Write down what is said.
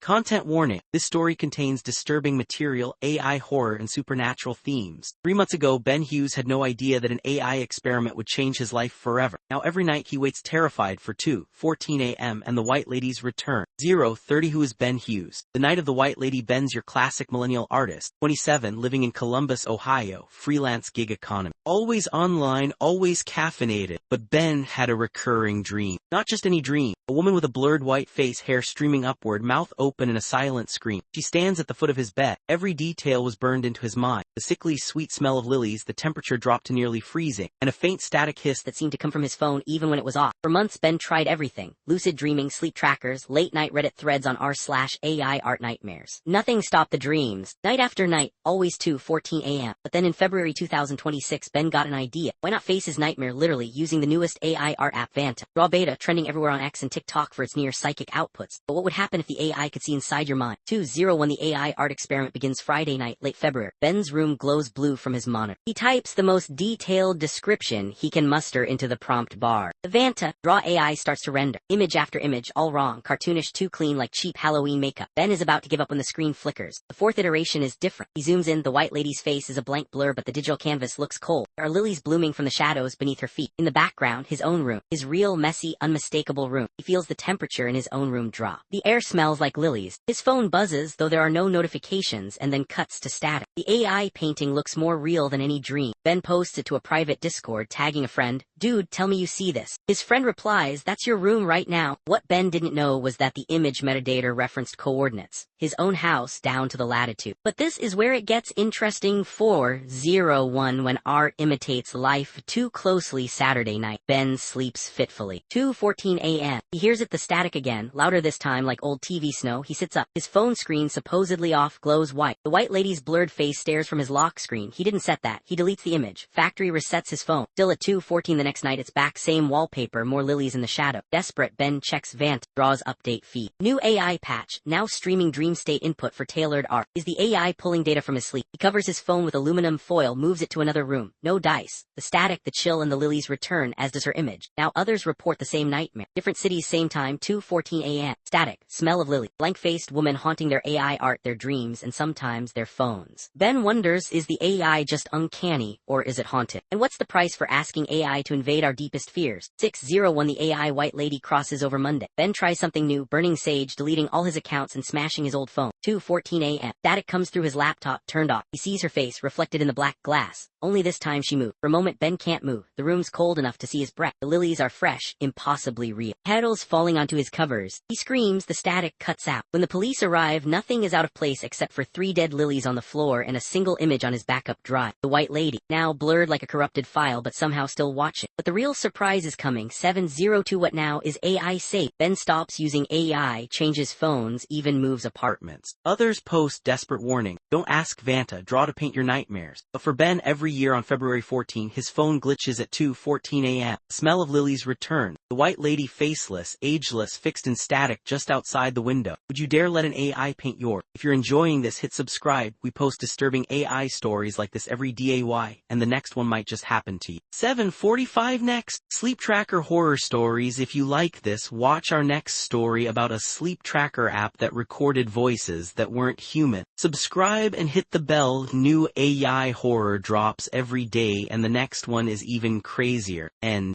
Content warning. This story contains disturbing material, AI horror, and supernatural themes. 3 months ago, Ben Hughes had no idea that an AI experiment would change his life forever. Now every night he waits terrified for 2:14 a.m. and the White Lady's return. 0:30 Who is Ben Hughes? The Night of the White Lady. Ben's your classic millennial artist. 27, living in Columbus, Ohio. Freelance gig economy. Always online, always caffeinated. But Ben had a recurring dream. Not just any dream. A woman with a blurred white face, hair streaming upward, mouth open and a silent scream. She stands at the foot of his bed. Every detail was burned into his mind. The sickly sweet smell of lilies, the temperature dropped to nearly freezing, and a faint static hiss that seemed to come from his phone even when it was off. For months, Ben tried everything. Lucid dreaming, sleep trackers, late-night Reddit threads on r/AI art nightmares. Nothing stopped the dreams. Night after night, always 2:14 a.m. But then in February 2026, Ben got an idea. Why not face his nightmare literally using the newest AI art app Vanta? Raw beta, trending everywhere on X and TikTok for its near psychic outputs. But what would happen if the AI could see inside your mind? 2:01 The AI art experiment begins Friday night, late February. Ben's room glows blue from his monitor. He types the most detailed description he can muster into the prompt bar. The Vanta draw AI starts to render. Image after image, all wrong, cartoonish, too clean like cheap Halloween makeup. Ben is about to give up when the screen flickers. The fourth iteration is different. He zooms in, the White Lady's face is a blank blur, but the digital canvas looks cold. There are lilies blooming from the shadows beneath her feet. In the background, his own room. His real, messy, unmistakable room. He feels the temperature in his own room drop. The air smells like lilies. His phone buzzes, though there are no notifications, and then cuts to static. The AI painting looks more real than any dream. Ben posts it to a private Discord, tagging a friend. Dude, tell me you see this. His friend replies, that's your room right now. What Ben didn't know was that the image metadata referenced coordinates. His own house down to the latitude. But this is where it gets interesting. 4:01 When art imitates life too closely. Saturday night. Ben sleeps fitfully. 2:14 a.m. He hears it, the static again, louder this time like old TV snow. He sits up. His phone screen, supposedly off, glows white. The White Lady's blurred face stares from his lock screen. He didn't set that. He deletes the image. Factory resets his phone. Still at 2:14 the next night, it's back. Same wallpaper, more lilies in the shadow. Desperate, Ben checks Vant, draws update feed. New AI patch, now streaming dream state input for tailored art. Is the AI pulling data from his sleep? He covers his phone with aluminum foil, moves it to another room. No dice. The static, the chill, and the lilies return, as does her image. Now others report the same nightmare. Different cities, same time, 2:14 a.m. Static, smell of lily. Blank-faced woman haunting their AI art, their dreams, and sometimes their phones. Ben wonders, is the AI just uncanny, or is it haunted? And what's the price for asking AI to invade our deepest fears? 6:01 The AI White Lady crosses over Monday. Ben tries something new, burning sage, deleting all his accounts and smashing his old phone. 2:14 a.m. Static comes through his laptop, turned off. He sees her face, reflected in the black glass. Only this time she moved. For a moment, Ben can't move. The room's cold enough to see his breath. The lilies are fresh, impossibly real. Petals falling onto his covers. He screams, the static cuts out. When the police arrive, nothing is out of place except for 3 dead lilies on the floor and a single image on his backup drive. The White Lady, now blurred like a corrupted file but somehow still watching. But the real surprise is coming. 7:02 What now? Is AI safe? Ben stops using AI, changes phones, even moves apartments. Others post desperate warning. Don't ask Vanta, draw to paint your nightmares. But for Ben, every year on February 14, his phone glitches at 2:14 a.m. The smell of lilies return. The White Lady faceless, ageless, fixed in static just outside the window. Would you dare let an AI paint yours? If you're enjoying this, hit subscribe. We post disturbing AI stories like this every day, and the next one might just happen to you. 7:45 next. Sleep tracker horror stories. If you like this, watch our next story about a sleep tracker app that recorded voices that weren't human. Subscribe and hit the bell. New AI horror drops every day, and the next one is even crazier. And